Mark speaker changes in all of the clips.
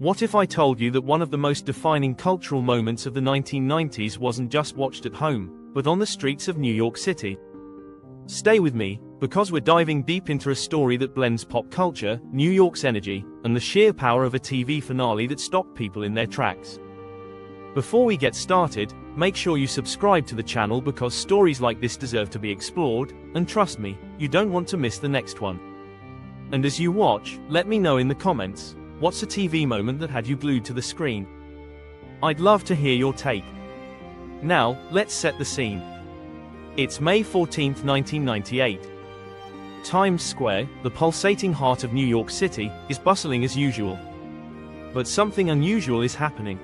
Speaker 1: What if I told you that one of the most defining cultural moments of the 1990s wasn't just watched at home, but on the streets of New York City? Stay with me, because we're diving deep into a story that blends pop culture, New York's energy, and the sheer power of a TV finale that stopped people in their tracks. Before we get started, make sure you subscribe to the channel because stories like this deserve to be explored, and trust me, you don't want to miss the next one. And as you watch, let me know in the comments, what's a TV moment that had you glued to the screen? I'd love to hear your take. Now, let's set the scene. It's May 14, 1998. Times Square, the pulsating heart of New York City, is bustling as usual. But something unusual is happening.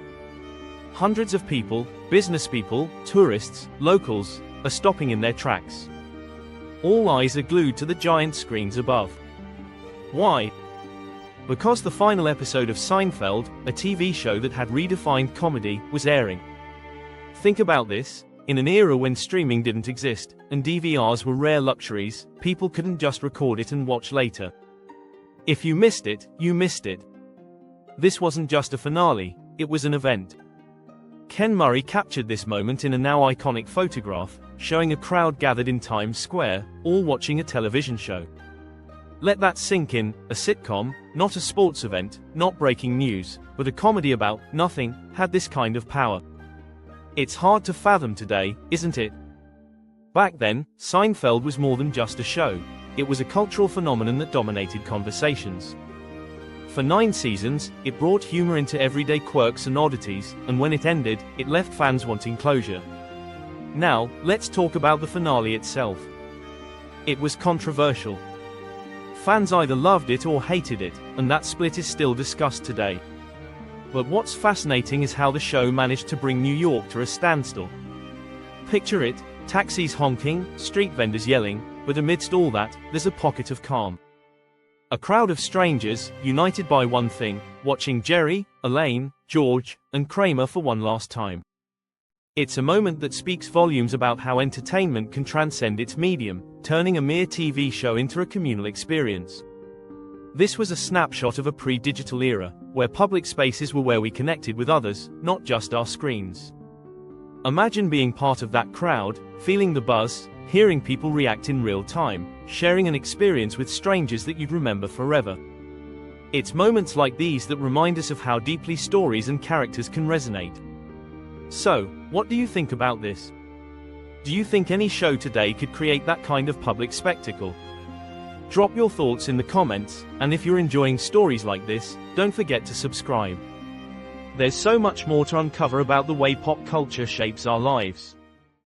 Speaker 1: Hundreds of people, business people, tourists, locals, are stopping in their tracks. All eyes are glued to the giant screens above. Why? Because the final episode of Seinfeld, a TV show that had redefined comedy, was airing. Think about this. In an era when streaming didn't exist, and DVRs were rare luxuries, people couldn't just record it and watch later. If you missed it, you missed it. This wasn't just a finale, it was an event. Ken Murray captured this moment in a now iconic photograph, showing a crowd gathered in Times Square, all watching a television show. Let that sink in, a sitcom, not a sports event, not breaking news, but a comedy about nothing, had this kind of power. It's hard to fathom today, isn't it? Back then, Seinfeld was more than just a show. It was a cultural phenomenon that dominated conversations. For 9 seasons, it brought humor into everyday quirks and oddities, and when it ended, it left fans wanting closure. Now, let's talk about the finale itself. It was controversial. Fans either loved it or hated it, and that split is still discussed today. But what's fascinating is how the show managed to bring New York to a standstill. Picture it, taxis honking, street vendors yelling, but amidst all that, there's a pocket of calm. A crowd of strangers, united by one thing, watching Jerry, Elaine, George, and Kramer for one last time. It's a moment that speaks volumes about how entertainment can transcend its medium, turning a mere TV show into a communal experience. This was a snapshot of a pre-digital era, where public spaces were where we connected with others, not just our screens. Imagine being part of that crowd, feeling the buzz, hearing people react in real time, sharing an experience with strangers that you'd remember forever. It's moments like these that remind us of how deeply stories and characters can resonate. So, what do you think about this? Do you think any show today could create that kind of public spectacle? Drop your thoughts in the comments, and if you're enjoying stories like this, don't forget to subscribe. There's so much more to uncover about the way pop culture shapes our lives.